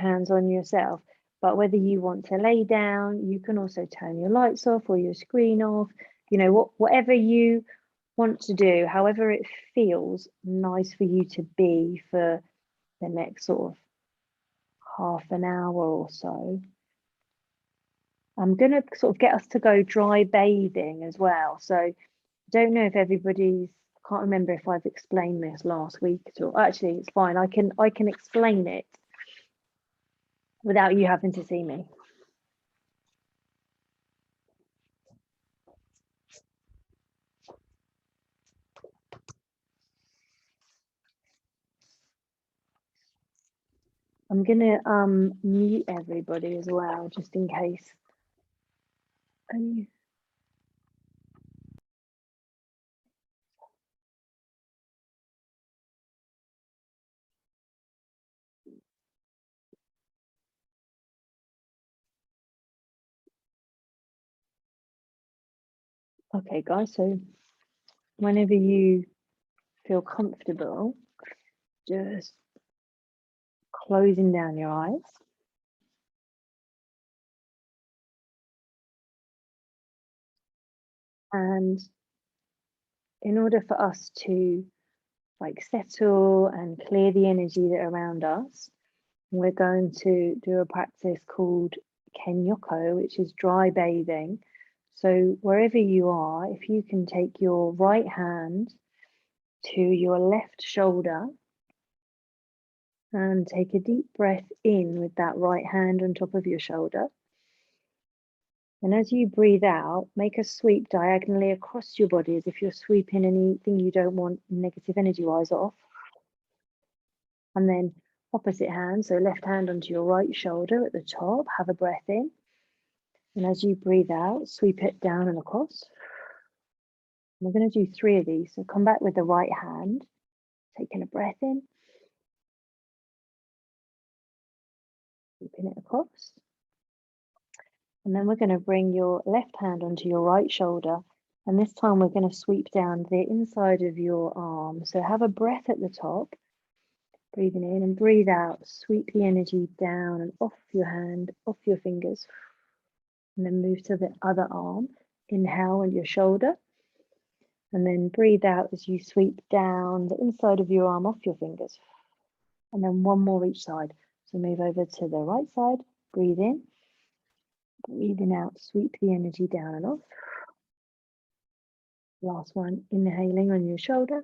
hands on yourself. But whether you want to lay down, you can also turn your lights off or your screen off, you know, whatever you want to do, however it feels nice for you to be for the next sort of half an hour or so. I'm going to sort of get us to go dry bathing as well. So I don't know if everybody's, I can't remember if I've explained this last week at all. Actually, it's fine. I can explain it without you having to see me. I'm gonna mute everybody as well, just in case. Okay, guys, so whenever you feel comfortable, just closing down your eyes. And in order for us to like settle and clear the energy that around us, we're going to do a practice called Kenyoko, which is dry bathing. So wherever you are, if you can take your right hand to your left shoulder and take a deep breath in with that right hand on top of your shoulder. And as you breathe out, make a sweep diagonally across your body as if you're sweeping anything you don't want negative energy-wise off. And then opposite hand, so left hand onto your right shoulder at the top, have a breath in. And as you breathe out, sweep it down and across. We're going to do 3 of these. So come back with the right hand, taking a breath in, sweeping it across. And then we're going to bring your left hand onto your right shoulder. And this time we're going to sweep down the inside of your arm. So have a breath at the top, breathing in and breathe out. Sweep the energy down and off your hand, off your fingers. And then move to the other arm. Inhale on your shoulder. And then breathe out as you sweep down the inside of your arm off your fingers. And then one more each side. So move over to the right side, breathe in. Breathing out, sweep the energy down and off. Last one, inhaling on your shoulder.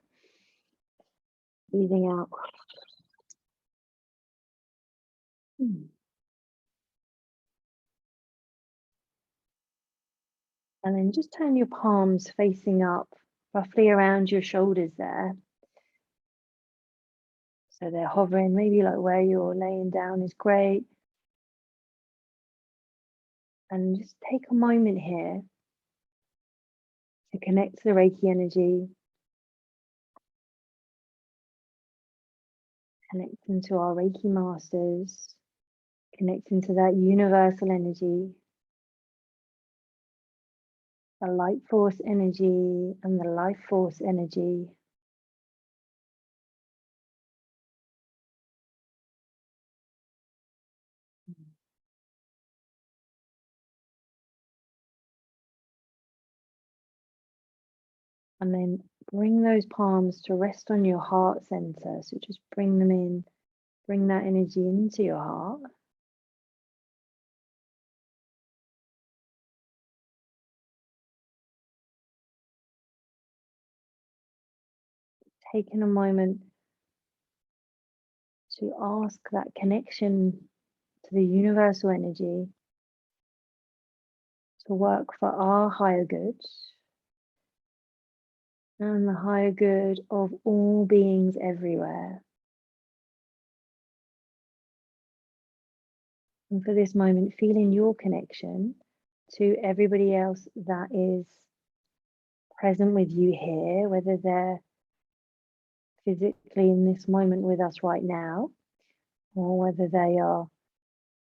Breathing out. And then just turn your palms facing up, roughly around your shoulders there. So they're hovering, maybe like where you're laying down is great. And just take a moment here to connect to the Reiki energy. Connecting to our Reiki masters, connecting to that universal energy, the light force energy and the life force energy. And then bring those palms to rest on your heart center. So just bring them in, bring that energy into your heart. Taking a moment to ask that connection to the universal energy to work for our higher good and the higher good of all beings everywhere. And for this moment, feeling your connection to everybody else that is present with you here, whether they're physically in this moment with us right now, or whether they are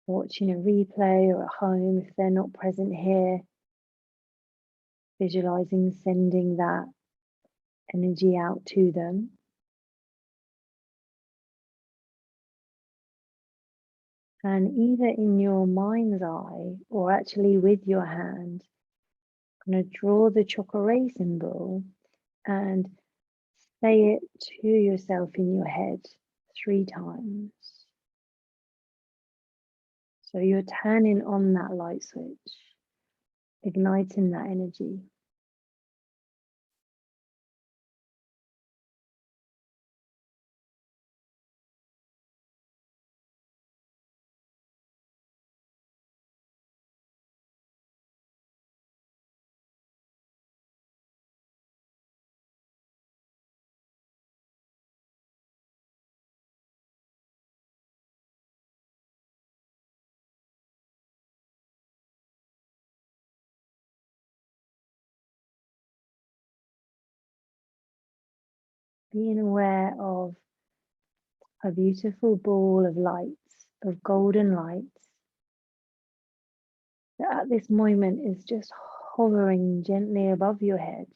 watching a replay or at home if they're not present here, visualizing sending that energy out to them. And either in your mind's eye or actually with your hand, I'm going to draw the chakra symbol and say it to yourself in your head 3 times. So you're turning on that light switch, igniting that energy. Being aware of a beautiful ball of lights, of golden lights, that at this moment is just hovering gently above your head.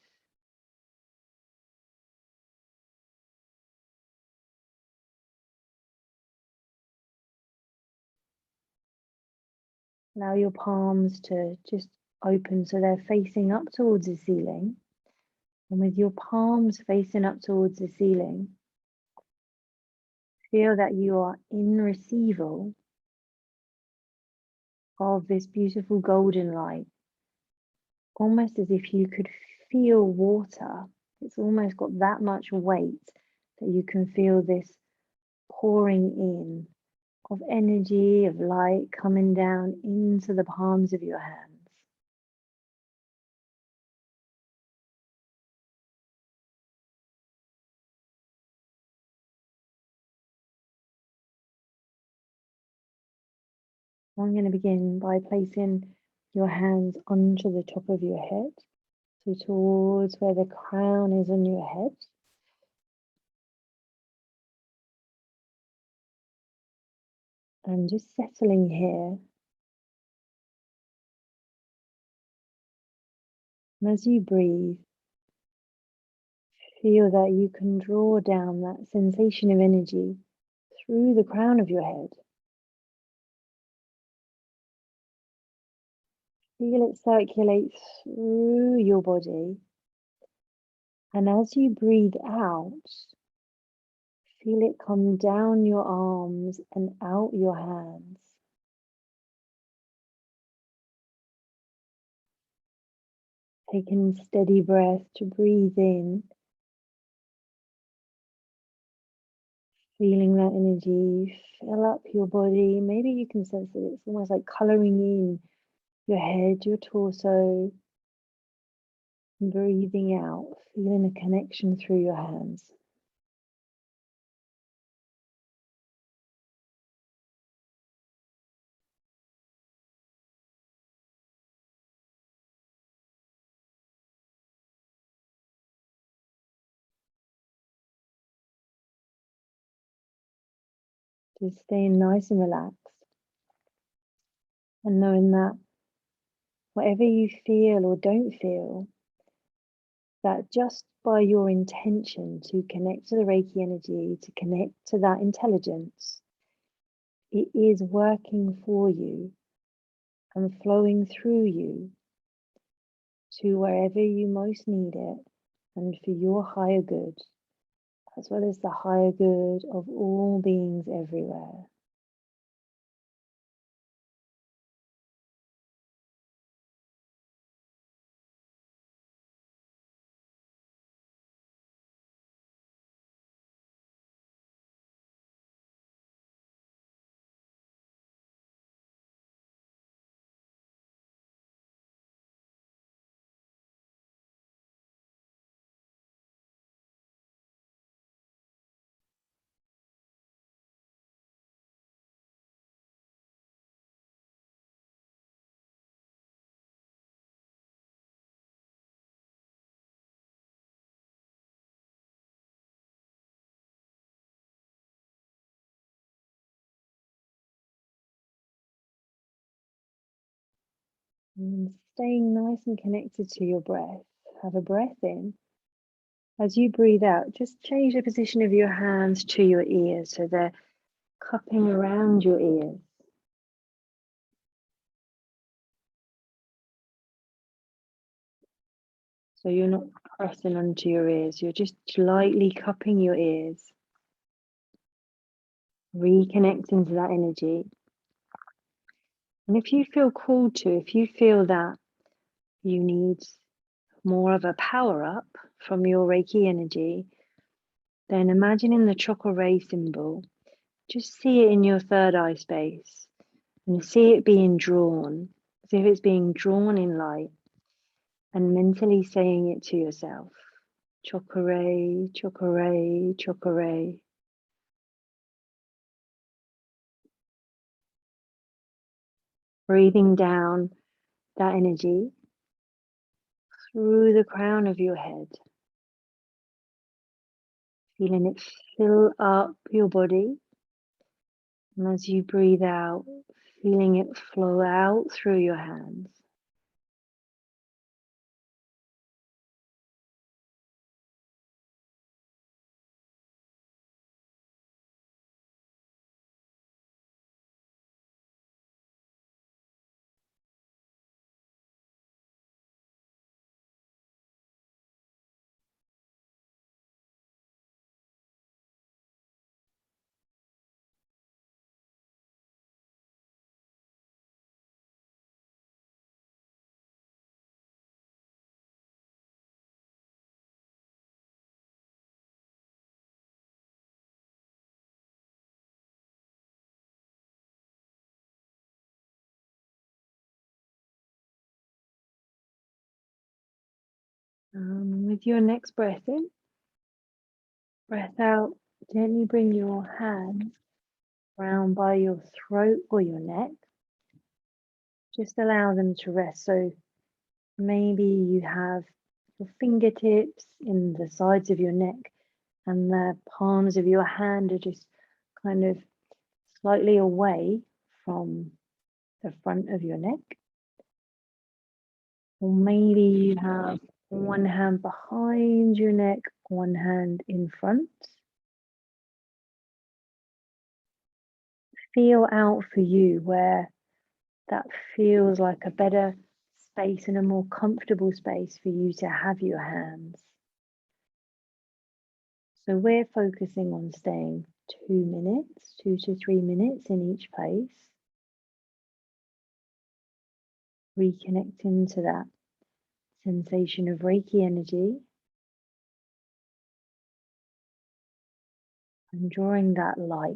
Allow your palms to just open so they're facing up towards the ceiling. And with your palms facing up towards the ceiling, feel that you are in receival of this beautiful golden light, almost as if you could feel water. It's almost got that much weight that you can feel this pouring in of energy, of light coming down into the palms of your hands. I'm going to begin by placing your hands onto the top of your head, so towards where the crown is on your head. And just settling here. And as you breathe, feel that you can draw down that sensation of energy through the crown of your head. Feel it circulate through your body. And as you breathe out, feel it come down your arms and out your hands. Taking steady breath to breathe in, feeling that energy fill up your body. Maybe you can sense that it's almost like coloring in your head, your torso. Breathing out, feeling a connection through your hands. Just staying nice and relaxed. And knowing that whatever you feel or don't feel, that just by your intention to connect to the Reiki energy, to connect to that intelligence, it is working for you and flowing through you to wherever you most need it and for your higher good, as well as the higher good of all beings everywhere. And staying nice and connected to your breath. Have a breath in. As you breathe out, just change the position of your hands to your ears so they're cupping around your ears. So you're not pressing onto your ears, you're just lightly cupping your ears, reconnecting to that energy. And if you feel called to, if you feel that you need more of a power up from your Reiki energy, then imagining the chakra ray symbol, just see it in your third eye space and see it being drawn, as if it's being drawn in light, and mentally saying it to yourself. Chakra ray, chakra ray, chakra ray. Breathing down that energy through the crown of your head. Feeling it fill up your body. And as you breathe out, feeling it flow out through your hands. With your next breath in, breath out, gently bring your hands round by your throat or your neck. Just allow them to rest. So maybe you have your fingertips in the sides of your neck and the palms of your hand are just kind of slightly away from the front of your neck. Or maybe you have one hand behind your neck, one hand in front. Feel out for you where that feels like a better space and a more comfortable space for you to have your hands. So we're focusing on staying 2 minutes, 2 to 3 minutes in each place. Reconnecting to that sensation of Reiki energy and drawing that light,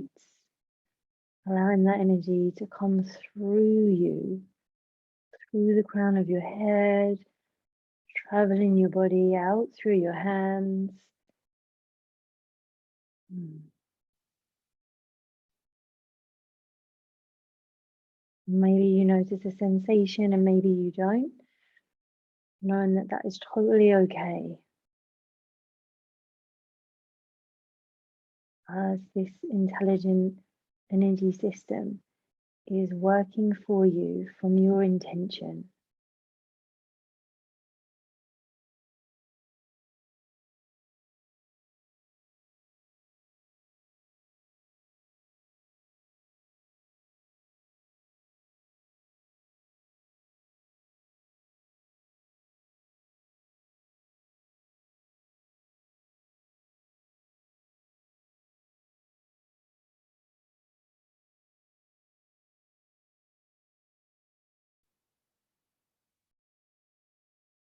allowing that energy to come through you, through the crown of your head, traveling your body out through your hands. Maybe you notice a sensation and maybe you don't, knowing that that is totally okay. As this intelligent energy system is working for you from your intention.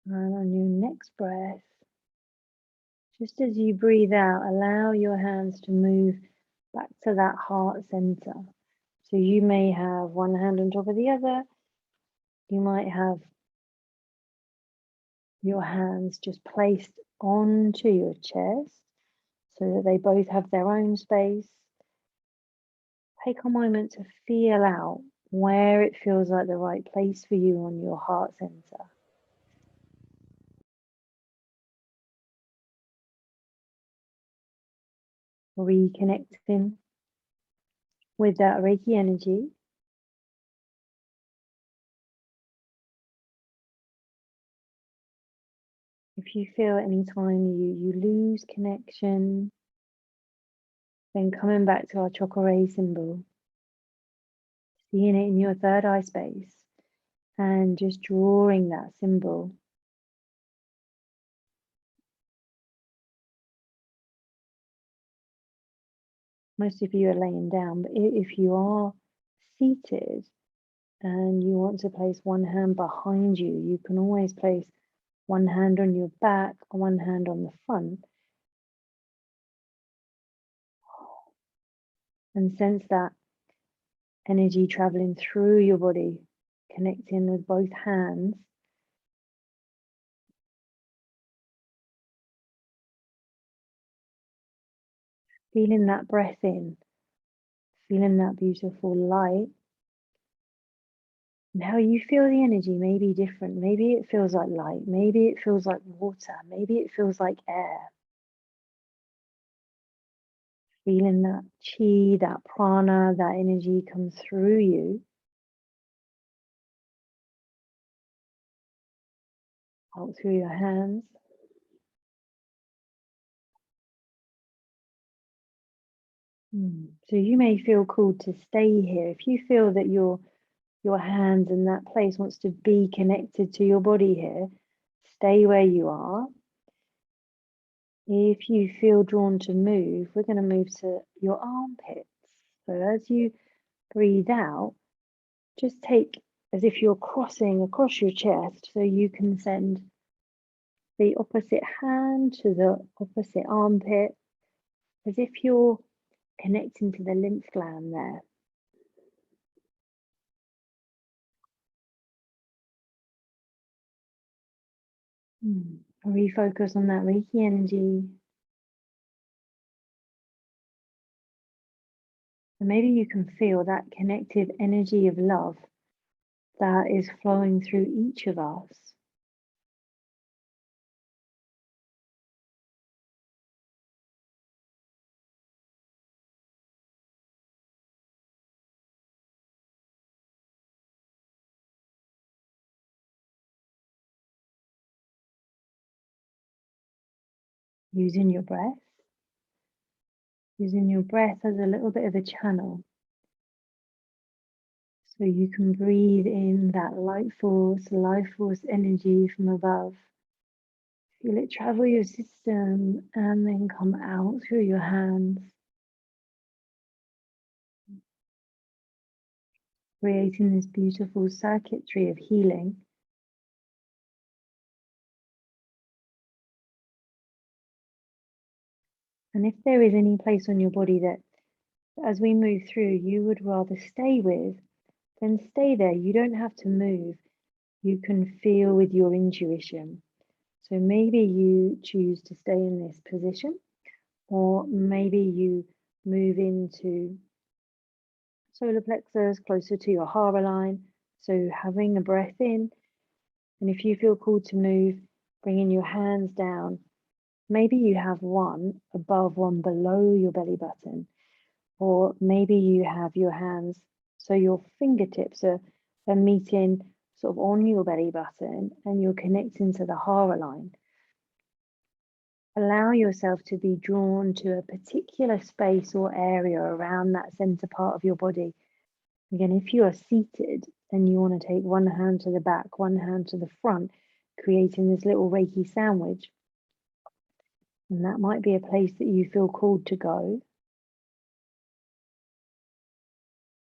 And on your next breath, just as you breathe out, allow your hands to move back to that heart center. So you may have one hand on top of the other. You might have your hands just placed onto your chest so that they both have their own space. Take a moment to feel out where it feels like the right place for you on your heart center. Reconnecting with that Reiki energy. If you feel anytime you lose connection, then coming back to our chakra ray symbol, seeing it in your third eye space and just drawing that symbol Most of you are laying down, but if you are seated and you want to place one hand behind you, you can always place one hand on your back, one hand on the front, and sense that energy traveling through your body, connecting with both hands. Feeling that breath in, feeling that beautiful light. And how you feel the energy may be different. Maybe it feels like light, maybe it feels like water, maybe it feels like air. Feeling that chi, that prana, that energy come through you, out through your hands. So you may feel called to stay here. If you feel that your hands in that place wants to be connected to your body here, stay where you are. If you feel drawn to move, we're going to move to your armpits. So as you breathe out, just take as if you're crossing across your chest, so you can send the opposite hand to the opposite armpit, as if you're connecting to the lymph gland there. Refocus on that Reiki energy. And maybe you can feel that connective energy of love that is flowing through each of us. Using your breath as a little bit of a channel. So you can breathe in that life force energy from above. Feel it travel your system and then come out through your hands, creating this beautiful circuitry of healing. And if there is any place on your body that, as we move through, you would rather stay with, then stay there. You don't have to move. You can feel with your intuition. So maybe you choose to stay in this position, or maybe you move into solar plexus, closer to your hara line. So having a breath in, and if you feel called to move, bringing your hands down. Maybe you have one above, one below your belly button, or maybe you have your hands so your fingertips are meeting sort of on your belly button and you're connecting to the hara line. Allow yourself to be drawn to a particular space or area around that center part of your body. Again, if you are seated and you want to take one hand to the back, one hand to the front, creating this little Reiki sandwich, and that might be a place that you feel called to go.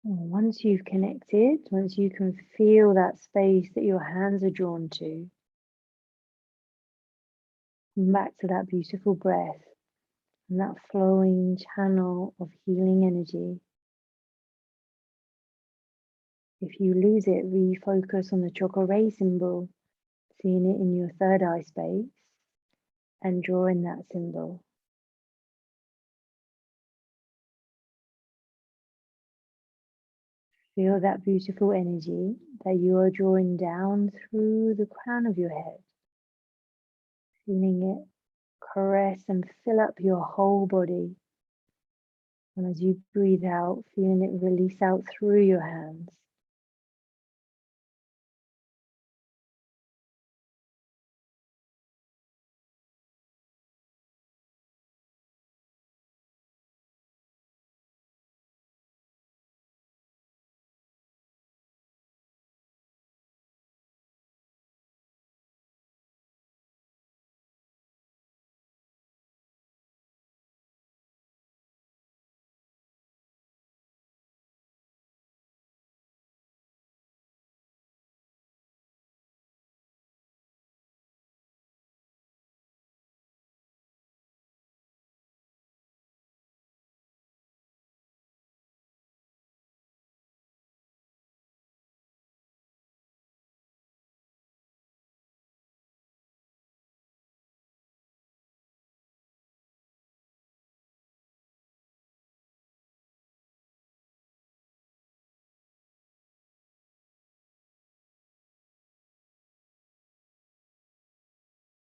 Once you've connected, once you can feel that space that your hands are drawn to, come back to that beautiful breath and that flowing channel of healing energy. If you lose it, refocus on the chakra ray symbol, seeing it in your third eye space and drawing that symbol. Feel that beautiful energy that you are drawing down through the crown of your head, feeling it caress and fill up your whole body. And as you breathe out, feeling it release out through your hands.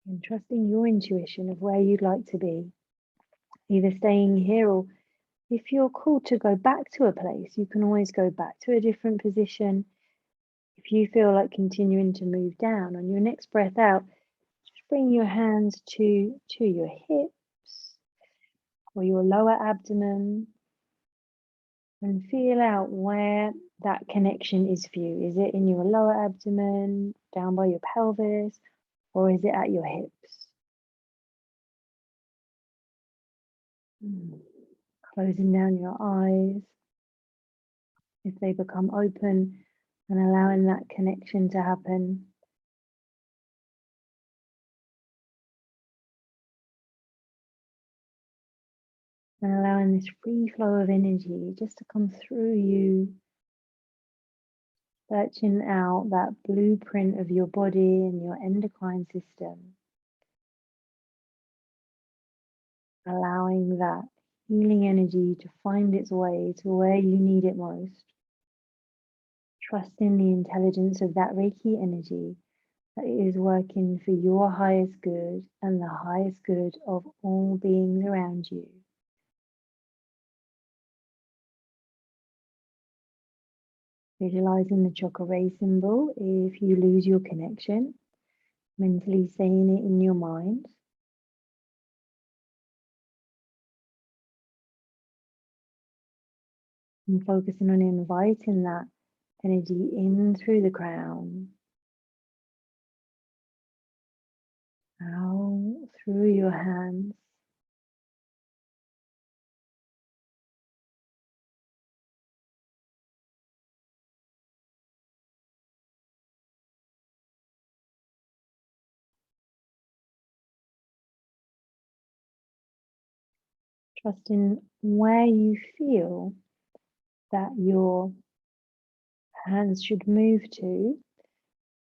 And trusting your intuition of where you'd like to be, either staying here or if you're called to go back to a place, you can always go back to a different position. If you feel like continuing to move down, on your next breath out, just bring your hands to your hips or your lower abdomen and feel out where that connection is for you. Is it in your lower abdomen, down by your pelvis, or is it at your hips? Closing down your eyes if they become open and allowing that connection to happen. And allowing this free flow of energy just to come through you, searching out that blueprint of your body and your endocrine system, allowing that healing energy to find its way to where you need it most. Trusting the intelligence of that Reiki energy that it is working for your highest good and the highest good of all beings around you. Visualizing the chakra ray symbol if you lose your connection, mentally saying it in your mind. And focusing on inviting that energy in through the crown, out through your hands, trusting where you feel that your hands should move to.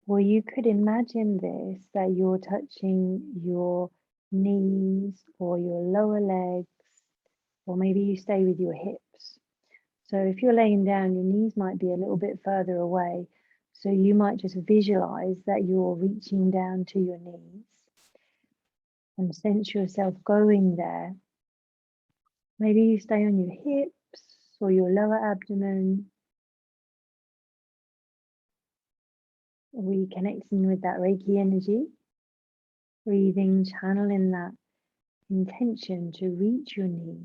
Or you could imagine this, that you're touching your knees or your lower legs, or maybe you stay with your hips. So if you're laying down, your knees might be a little bit further away. So you might just visualize that you're reaching down to your knees and sense yourself going there. Maybe you stay on your hips or your lower abdomen, reconnecting with that Reiki energy, breathing, channeling that intention to reach your knees.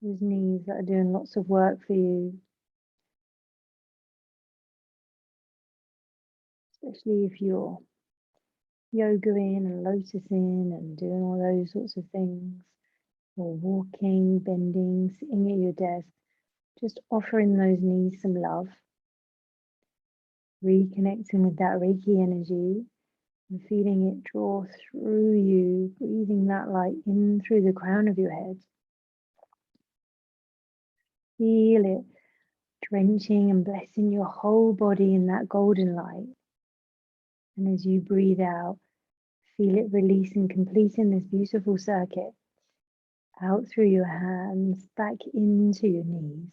Those knees that are doing lots of work for you, especially if you're yogaing and lotusing and doing all those sorts of things, or walking, bending, sitting at your desk, just offering those knees some love, reconnecting with that Reiki energy and feeling it draw through you, breathing that light in through the crown of your head. Feel it drenching and blessing your whole body in that golden light. And as you breathe out, feel it releasing, completing this beautiful circuit out through your hands, back into your knees.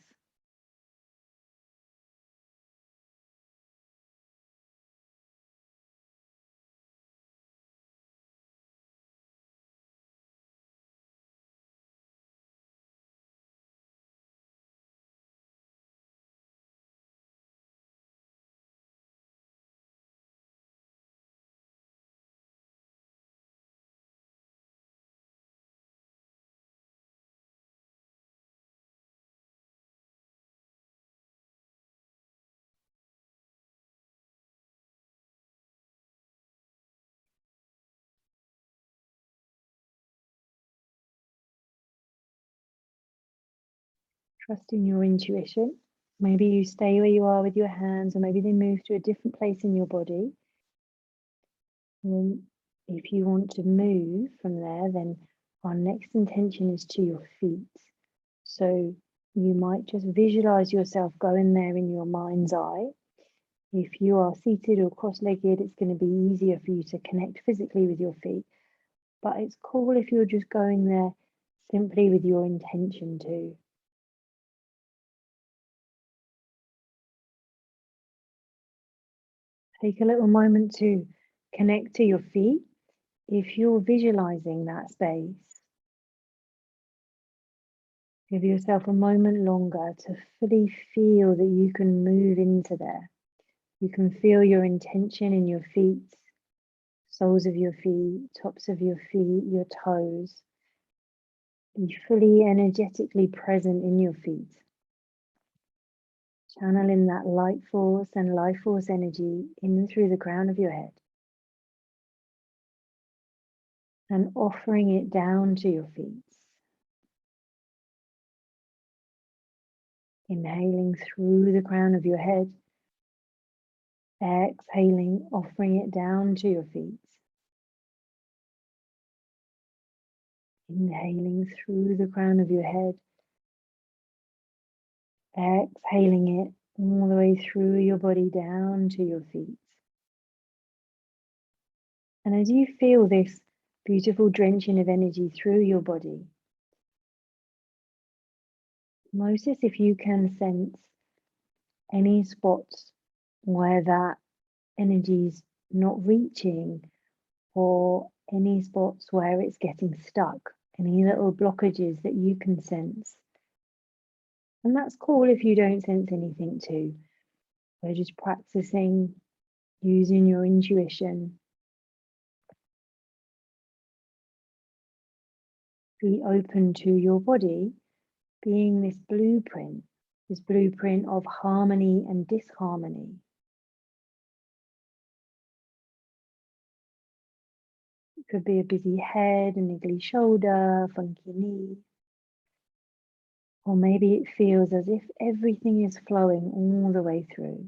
Trusting your intuition. Maybe you stay where you are with your hands, or maybe they move to a different place in your body. And if you want to move from there, then our next intention is to your feet. So you might just visualize yourself going there in your mind's eye. If you are seated or cross-legged, it's going to be easier for you to connect physically with your feet. But it's cool if you're just going there simply with your intention to. Take a little moment to connect to your feet. If you're visualizing that space, give yourself a moment longer to fully feel that you can move into there. You can feel your intention in your feet, soles of your feet, tops of your feet, your toes. Be fully energetically present in your feet. Channeling that light force and life force energy in through the crown of your head. And offering it down to your feet. Inhaling through the crown of your head. Exhaling, offering it down to your feet. Inhaling through the crown of your head. Exhaling it all the way through your body down to your feet. And as you feel this beautiful drenching of energy through your body, notice if you can sense any spots where that energy is not reaching, or any spots where it's getting stuck, any little blockages that you can sense. And that's cool if you don't sense anything too. We're just practicing using your intuition. Be open to your body being this blueprint of harmony and disharmony. It could be a busy head, a niggly shoulder, funky knee. Or maybe it feels as if everything is flowing all the way through.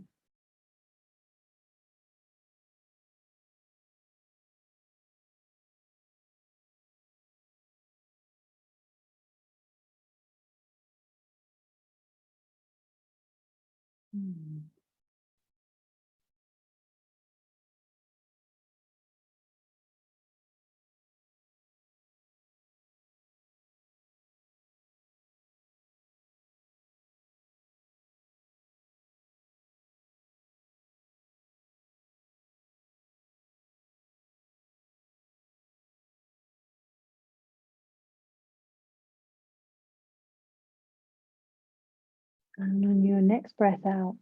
And on your next breath out,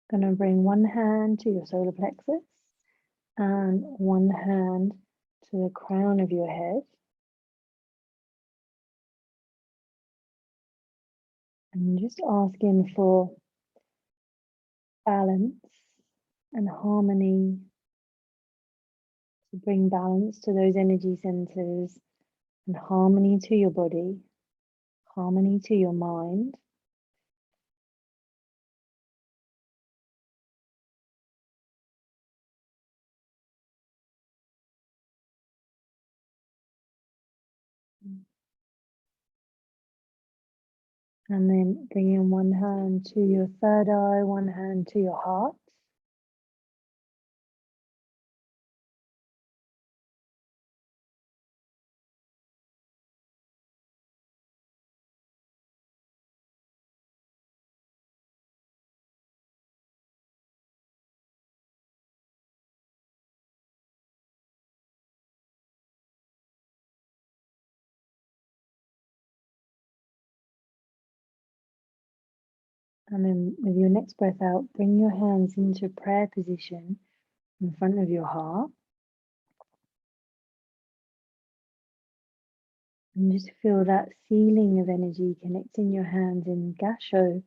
going to bring one hand to your solar plexus and one hand to the crown of your head. And just asking for balance and harmony, to bring balance to those energy centers and harmony to your body, harmony to your mind. And then bringing one hand to your third eye, one hand to your heart. And then with your next breath out, bring your hands into prayer position in front of your heart. And just feel that ceiling of energy connecting your hands in Gasho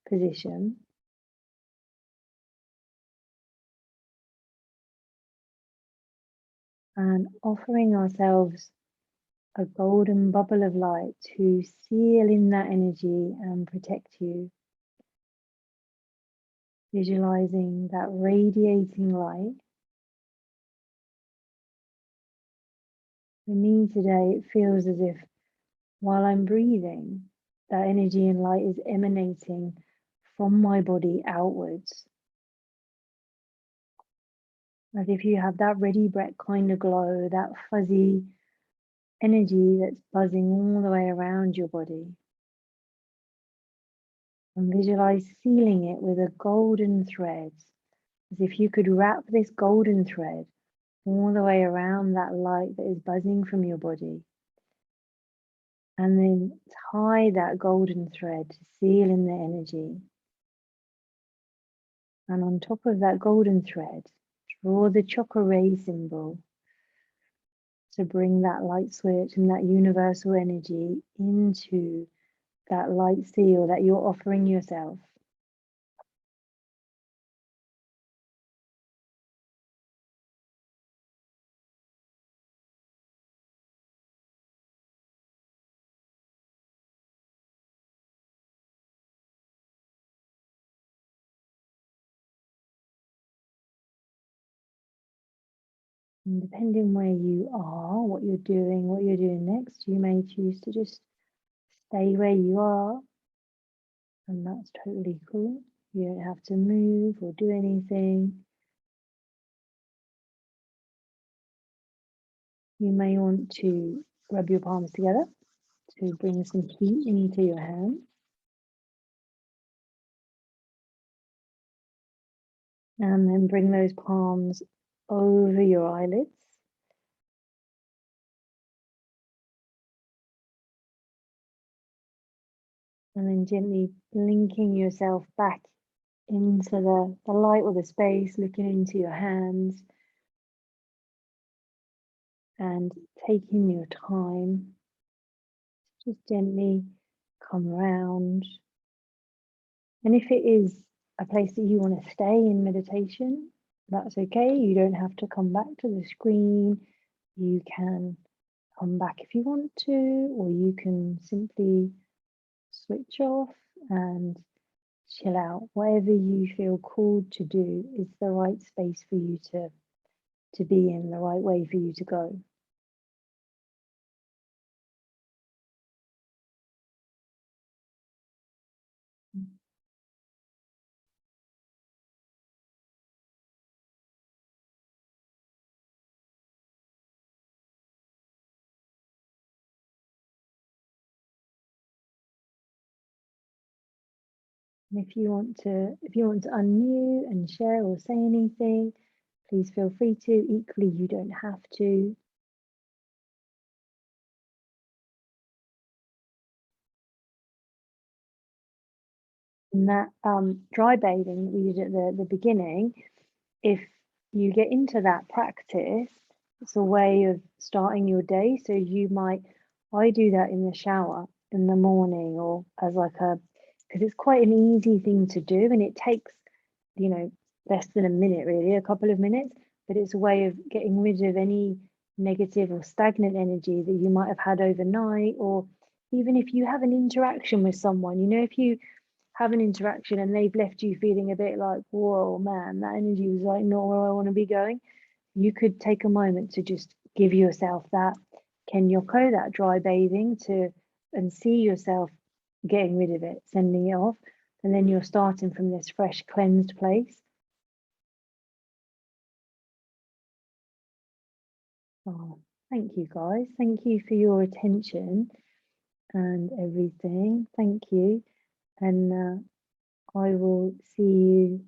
position. And offering ourselves a golden bubble of light to seal in that energy and protect you. Visualizing that radiating light. For me today, it feels as if while I'm breathing, that energy and light is emanating from my body outwards. As if you have that ready brek kind of glow, that fuzzy energy that's buzzing all the way around your body. And visualize sealing it with a golden thread, as if you could wrap this golden thread all the way around that light that is buzzing from your body. And then tie that golden thread to seal in the energy. And on top of that golden thread, draw the chakra ray symbol to bring that light switch and that universal energy into that light seal that you're offering yourself. And depending where you are, what you're doing next, you may choose to just stay where you are, and that's totally cool. You don't have to move or do anything. You may want to rub your palms together to bring some heat into your hands. And then bring those palms over your eyelids. And then gently blinking yourself back into the light or the space, looking into your hands. And taking your time, just gently come around. And if it is a place that you want to stay in meditation, that's okay. You don't have to come back to the screen. You can come back if you want to, or you can simply switch off and chill out. Whatever you feel called to do is the right space for you to be in, the right way for you to go. And if you want to unmute and share or say anything, please feel free to. Equally, you don't have to. And that dry bathing that we did at the beginning, if you get into that practice, it's a way of starting your day. So I do that in the shower in the morning, or as like because it's quite an easy thing to do, and it takes, less than a minute, really, a couple of minutes, but it's a way of getting rid of any negative or stagnant energy that you might have had overnight, or even if you have an interaction with someone, if you have an interaction and they've left you feeling a bit like, whoa, man, that energy was like not where I want to be going, you could take a moment to just give yourself that Kenyoko, that dry bathing, and see yourself getting rid of it, sending it off, and then you're starting from this fresh, cleansed place. Oh, thank you, guys. Thank you for your attention and everything. Thank you. And I will see you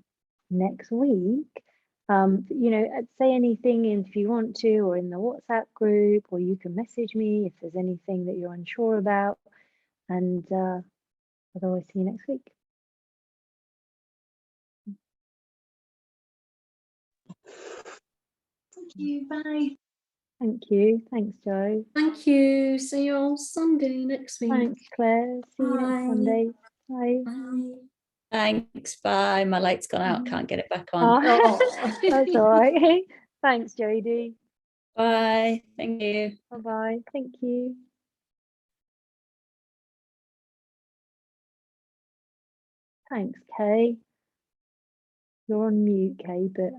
next week. Say anything if you want to, or in the WhatsApp group, or you can message me if there's anything that you're unsure about. And otherwise, see you next week. Thank you. Bye. Thank you. Thanks, Jo. Thank you. See you on Sunday next week. Thanks, Claire. See you next Sunday. Bye. Bye. Thanks. Bye. My light's gone out. Can't get it back on. Oh, that's all right. Thanks, Jodie. Bye. Thank you. Bye-bye. Thank you. Thanks, Kay. You're on mute, Kay, but